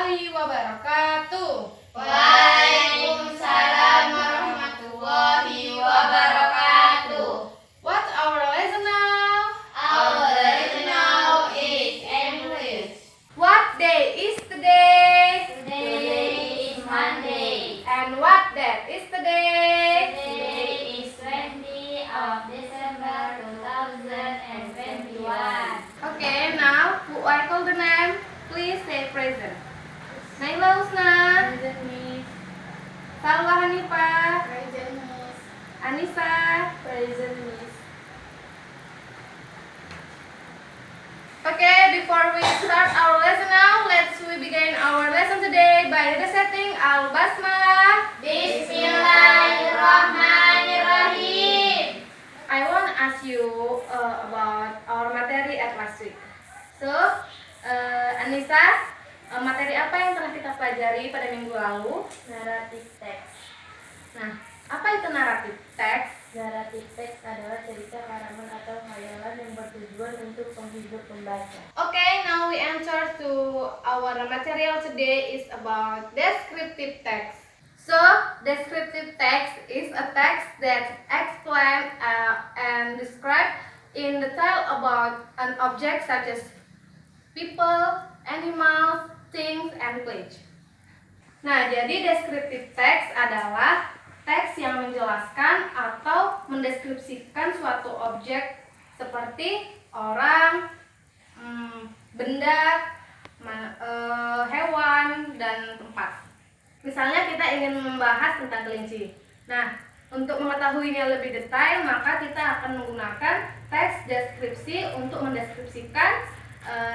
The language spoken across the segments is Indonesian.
warahmatullahi wabarakatuh. Waalaikumsalam warahmatullahi wabarakatuh. What's our lesson now? Our lesson now is English. What day is today? Today is Monday. And what date is today? Today is 20 of December 2021. Okay, now who I call the name? Please say present. Naila Husna, Present, Miss. Salwa Hanifah, Present, Miss. Anissa. Present, Miss. Okay, before we start our lesson now, let's begin our lesson today by reciting Al-Basmalah. Bismillahirrahmanirrahim. I want to ask you about our materi at last week. So, Anissa, materi apa yang telah kita pelajari pada minggu lalu? Narrative text. Nah, apa itu naratif teks? Narrative text adalah cerita karangan atau khayalan yang bertujuan untuk menghibur pembaca. Okay, now we enter to our material today is about descriptive text. So, descriptive text is a text that explains and describe in detail about an object such as people, animals, things, and place. Nah, jadi descriptive text adalah teks yang menjelaskan atau mendeskripsikan suatu objek seperti orang, benda, hewan, dan tempat. Misalnya kita ingin membahas tentang kelinci. Nah, untuk mengetahuinya lebih detail, maka kita akan menggunakan teks deskripsi untuk mendeskripsikan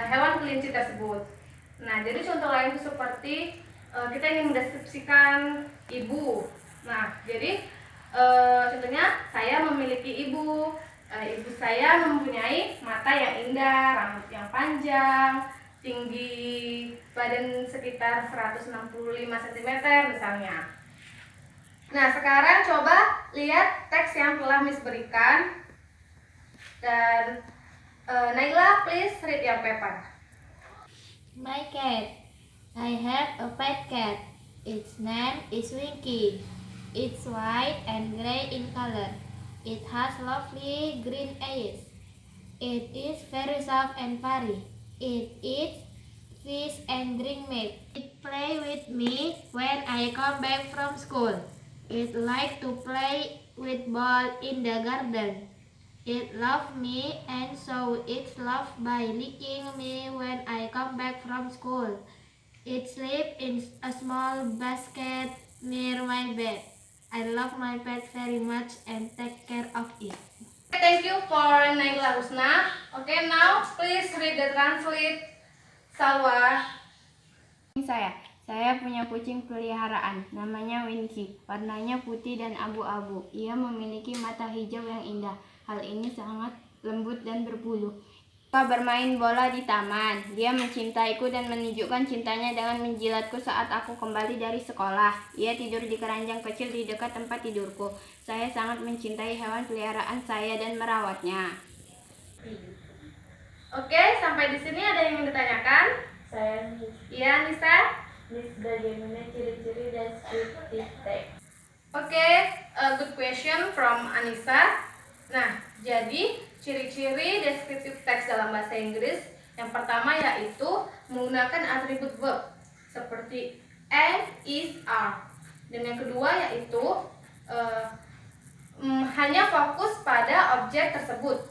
hewan kelinci tersebut. Nah, jadi contoh lain itu seperti kita ingin mendeskripsikan ibu. Nah, jadi contohnya saya memiliki ibu. Ibu saya mempunyai mata yang indah, rambut yang panjang, tinggi badan sekitar 165 cm misalnya. Nah, sekarang coba lihat teks yang telah Miss berikan. Dan Naila, please read your paper. My cat. I have a pet cat. Its name is Winky. It's white and gray in color. It has lovely green eyes. It is very soft and furry. It eats fish and drink milk. It plays with me when I come back from school. It likes to play with ball in the garden. It loves me and shows its love by licking me when I come back from school. It sleeps in a small basket near my bed. I love my pet very much and take care of it. Thank you for Naila Husna. Okay, now please read the translate. Salwa. Saya punya kucing peliharaan, namanya Winky. Warnanya putih dan abu-abu. Ia memiliki mata hijau yang indah. Hal ini sangat lembut dan berbulu. Suka bermain bola di taman. Dia mencintaiku dan menunjukkan cintanya dengan menjilatku saat aku kembali dari sekolah. Ia tidur di keranjang kecil di dekat tempat tidurku. Saya sangat mencintai hewan peliharaan saya dan merawatnya. Oke, sampai di sini ada yang ingin ditanyakan? Saya Miss. Iya, Nisa. Miss, bagaimana ciri-ciri descriptive text? Oke, a good question from Anissa. Nah, jadi ciri-ciri descriptive text dalam bahasa Inggris yang pertama yaitu menggunakan atribut verb seperti am, is, are. Dan yang kedua yaitu hanya fokus pada objek tersebut.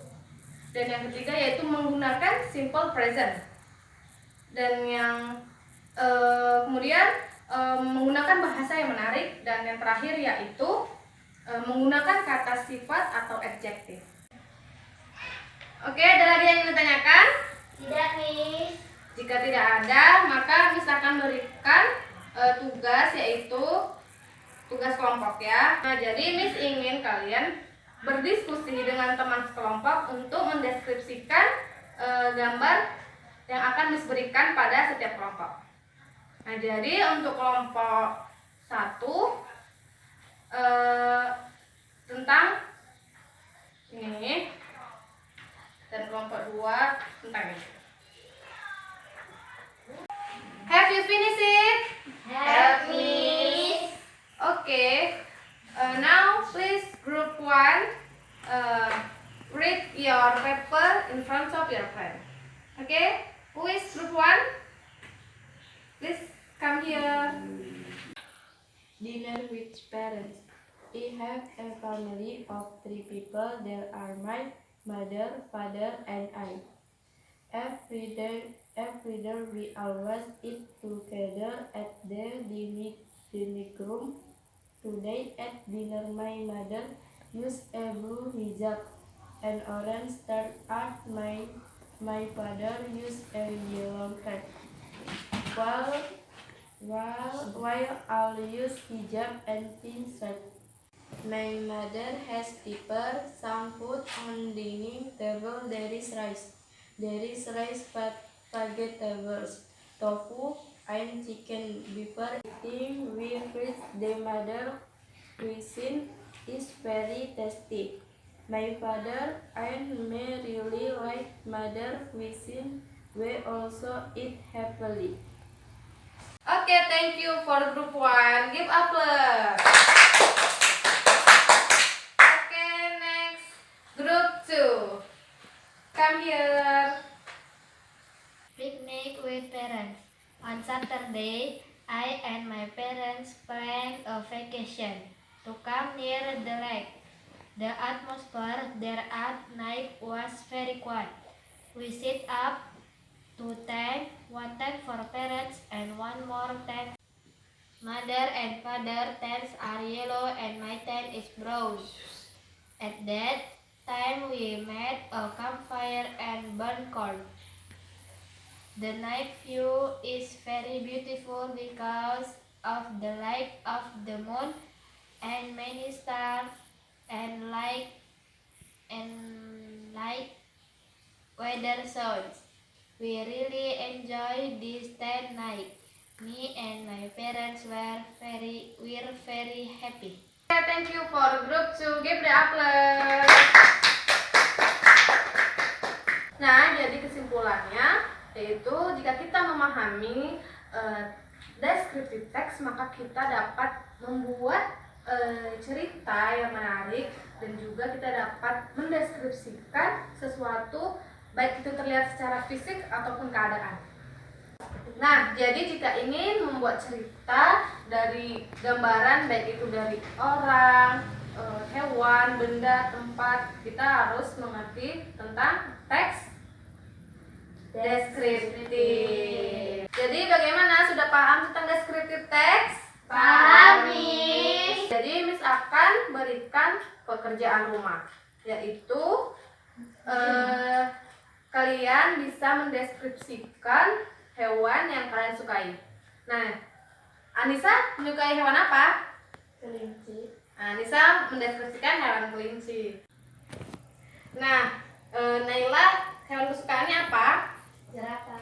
Dan yang ketiga yaitu menggunakan simple present. Dan yang kemudian menggunakan bahasa yang menarik. Dan yang terakhir yaitu menggunakan kata sifat atau adjektif. Oke, ada lagi yang ingin ditanyakan? Tidak, Miss. Jika tidak ada, maka Miss akan berikan tugas, yaitu tugas kelompok ya. Nah, jadi Miss ingin kalian berdiskusi dengan teman sekelompok untuk mendeskripsikan gambar yang akan Miss berikan pada setiap kelompok. Nah, jadi untuk kelompok 1 tentang ini, dan kelompok 2 tentang ini. Have you finished it? Help me. Okay. Now please group 1 read your paper in front of your friend. Okay? Who is group 1? Please come here. Dinner with parents. I have a family of 3 people. There are my mother, father, and I. Every day we always eat together at the dining room. Today at dinner my mother used a blue hijab and orange shirt. My father used a yellow cap. While I'll use hijab and pink shirt. My mother has prepared some food on dining table. There is rice, vegetables, tofu, and chicken. Before eating, we freeze the mother cuisine is very tasty. My father and me really like mother cuisine. We also eat happily. Okay, thank you for group 1. Give applause. Okay, next group 2. Come here. Picnic with parents. On Saturday, I and my parents planned a vacation to come near the lake. The atmosphere there at night was very quiet. We set up 2 tents, 1 tent for parents and 1 more tent. Mother and father tents are yellow and my tent is brown. At that time we made a campfire and burned corn. The night view is very beautiful because of the light of the moon and many stars and light weather zones. We really enjoyed this 10 night. Me and my parents were very happy. Okay, thank you for group 2. Give the applause. Nah, jadi kesimpulannya yaitu jika kita memahami descriptive text, maka kita dapat membuat cerita yang menarik dan juga kita dapat mendeskripsikan sesuatu baik itu terlihat secara fisik ataupun keadaan. Nah, jadi jika ingin membuat cerita dari gambaran baik itu dari orang, hewan, benda, tempat, kita harus mengerti tentang teks deskriptif. Jadi bagaimana? Sudah paham tentang deskriptif teks? Paham, Miss. Jadi Miss akan berikan pekerjaan rumah, yaitu kalian bisa mendeskripsikan hewan yang kalian sukai. Nah, Anissa menyukai hewan apa? Kelinci. Anissa mendeskripsikan hewan kelinci. Nah, Naila hewan kesukaannya apa? Jerapah.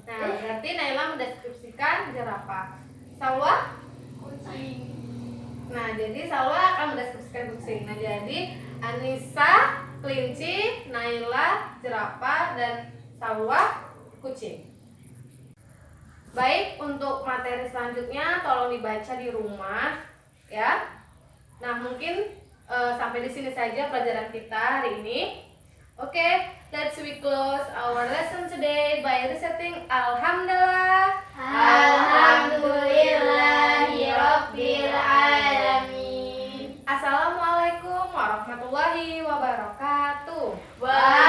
Nah, berarti Naila mendeskripsikan jerapah. Salwa? Kucing. Nah, jadi Salwa akan mendeskripsikan kucing. Nah, jadi Anissa kelinci, Naila jerapah, dan Salwa kucing. Baik, untuk materi selanjutnya tolong dibaca di rumah, ya. Nah, mungkin sampai di sini saja pelajaran kita hari ini. Okay, let's we close our lesson today by reciting Alhamdulillah. Alhamdulillahirabbil alamin. Assalamualaikum warahmatullahi wabarakatuh. Waalaikumsalam